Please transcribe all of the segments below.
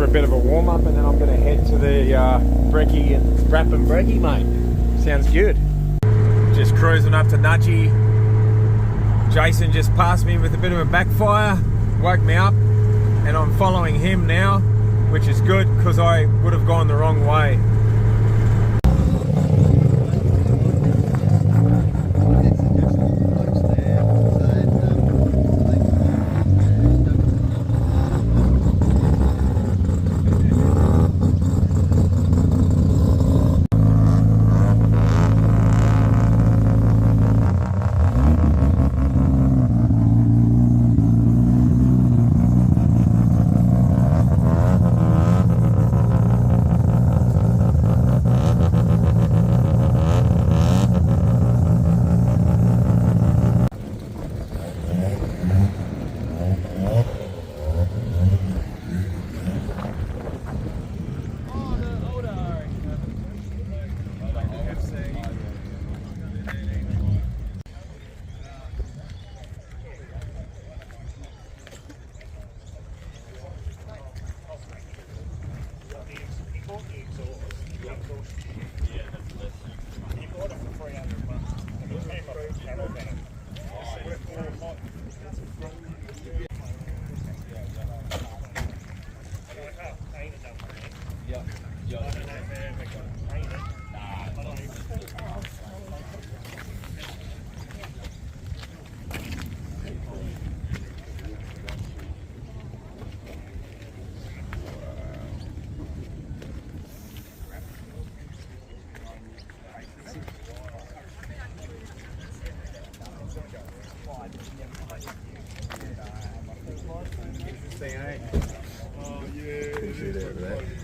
a bit of a warm up, and then I'm going to head to the brekkie and wrap and brekkie, mate. Sounds good. Just cruising up to Nudgee. Jason just passed me with a bit of a backfire, woke me up, and I'm following him now, which is good because I would have gone the wrong way.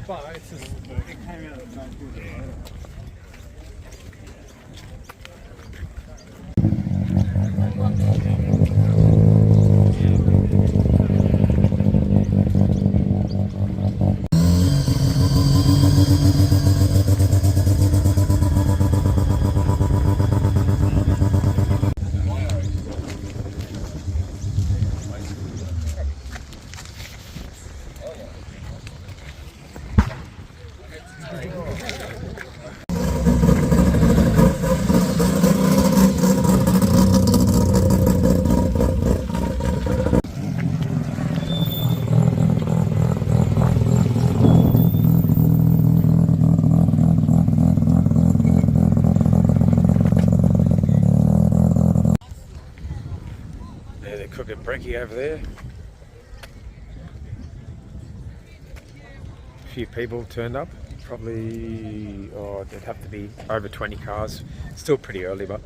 But it's just, it came out of no good. Cooking brekkie over there. A few people turned up. Probably, oh, there'd have to be over 20 cars. Still pretty early, but.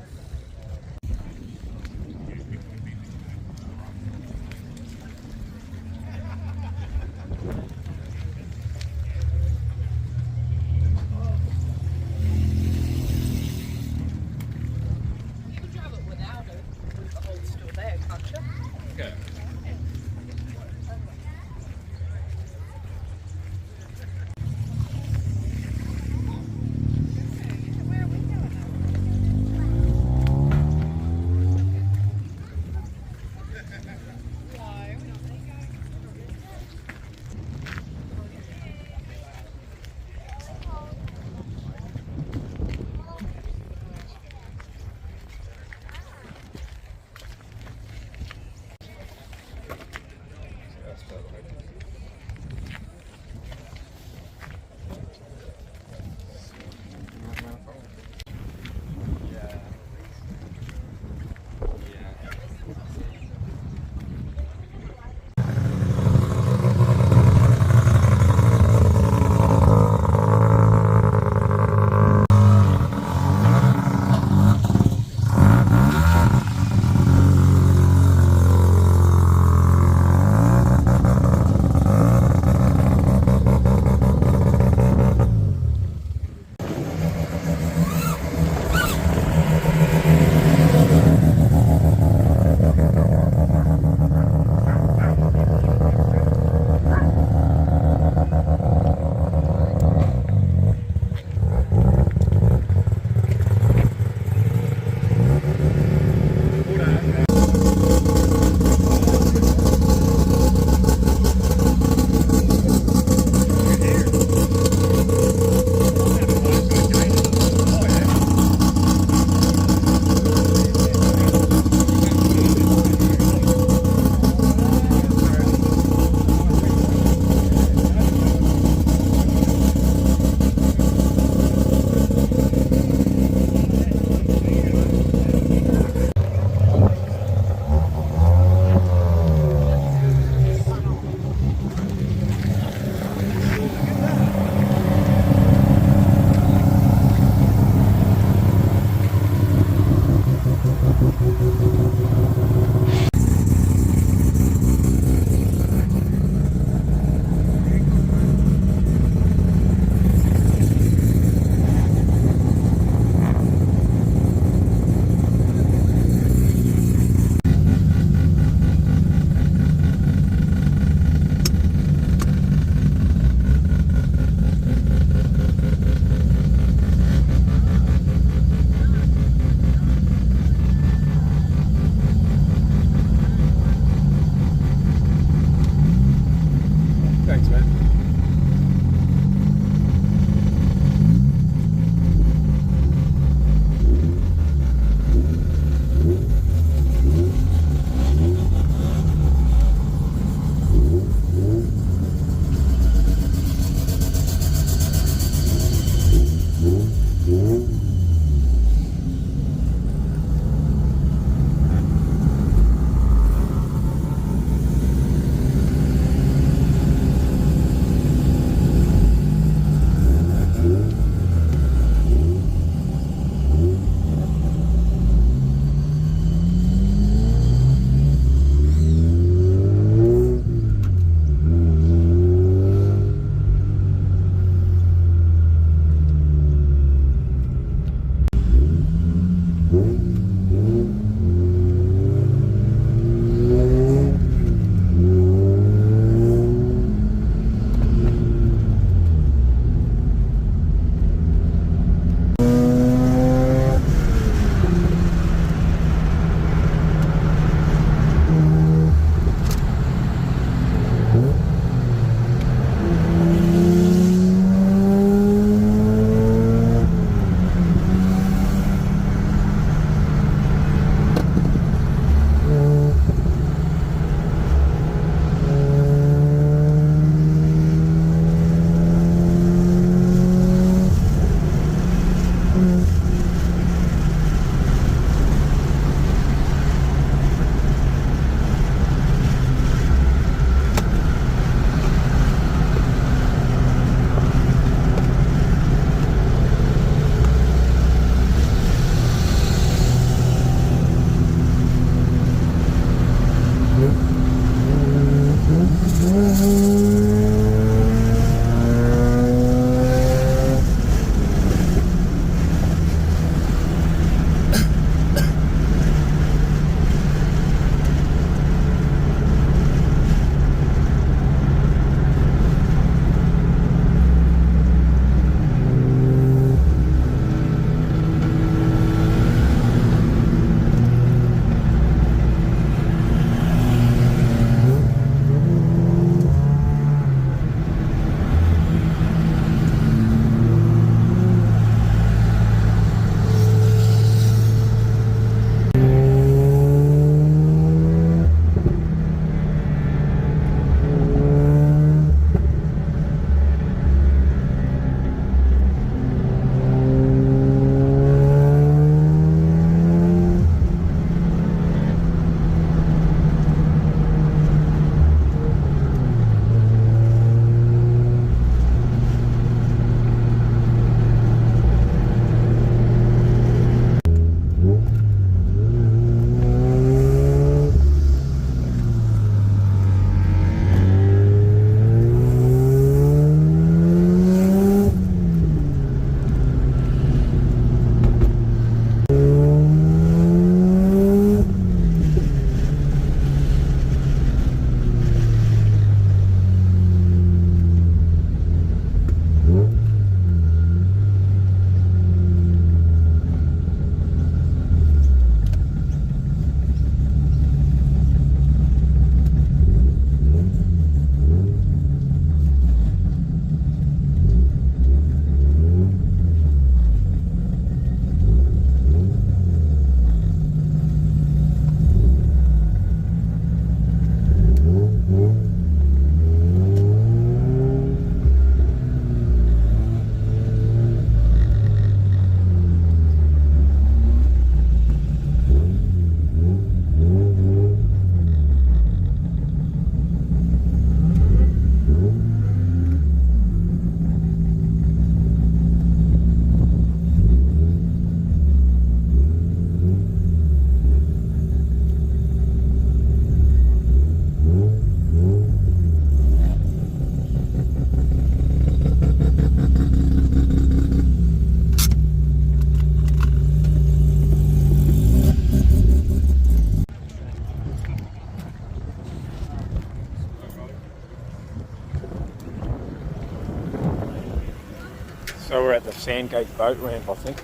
So we're at the Sandgate boat ramp, I think.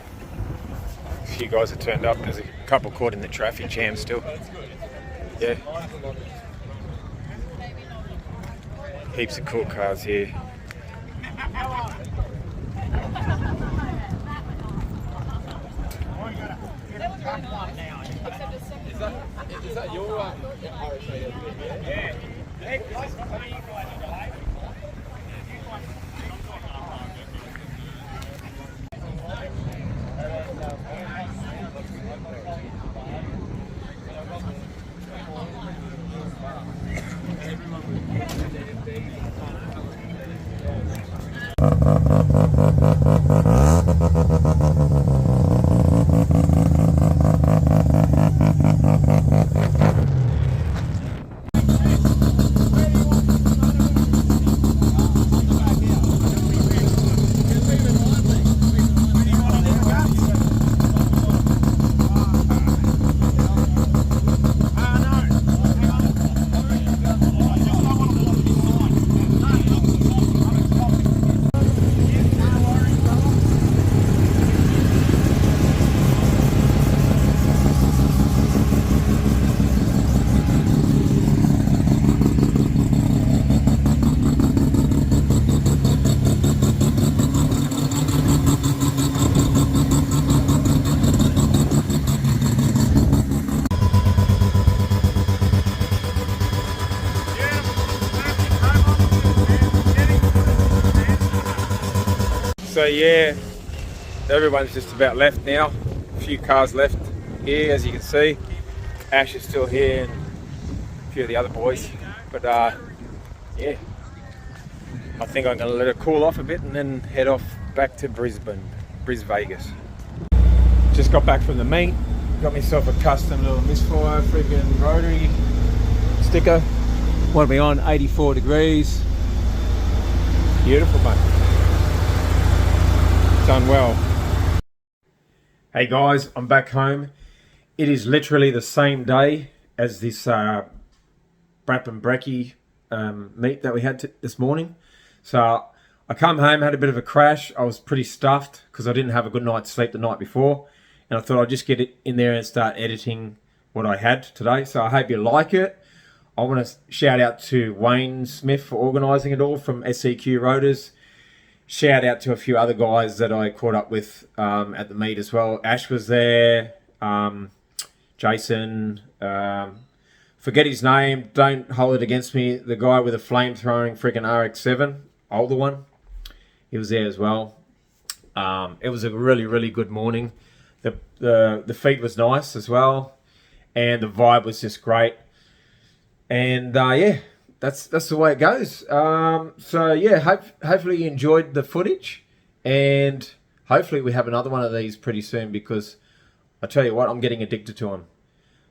A few guys have turned up. There's a couple caught in the traffic jam still. Yeah. Heaps of cool cars here. Is that your yeah. So yeah, everyone's just about left now. A few cars left here, as you can see. Ash is still here and a few of the other boys. But yeah, I think I'm going to let it cool off a bit and then head off back to Brisbane, Vegas. Just got back from the meet. Got myself a custom little misfire freaking rotary sticker. What are we on? 84 degrees. Beautiful, mate. Done well. Hey guys, I'm back home. It is literally the same day as this Brap and Brekkie meet that we had this morning. So I come home, had a bit of a crash. I was pretty stuffed because I didn't have a good night's sleep the night before. And I thought I'd just get it in there and start editing what I had today. So I hope you like it. I want to shout out to Wayne Smith for organising it all from SEQ Rotors. Shout out to a few other guys that I caught up with at the meet as well. Ash was there, Jason, forget his name, don't hold it against me, the guy with a flame-throwing freaking RX-7, older one, he was there as well. It was a really, really good morning. The feed was nice as well, and the vibe was just great. And yeah, that's the way it goes. So yeah, hopefully you enjoyed the footage, and hopefully we have another one of these pretty soon, because I tell you what, I'm getting addicted to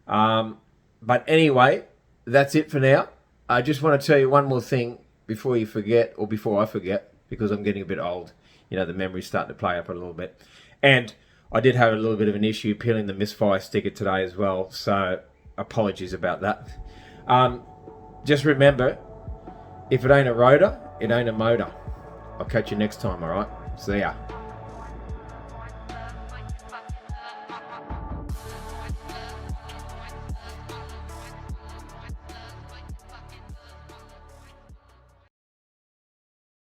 them. But anyway, that's it for now. I just want to tell you one more thing before you forget, or before I forget, because I'm getting a bit old. You know, the memory's starting to play up a little bit. And I did have a little bit of an issue peeling the misfire sticker today as well, so apologies about that. Just remember, if it ain't a rotor, it ain't a motor. I'll catch you next time, alright? See ya.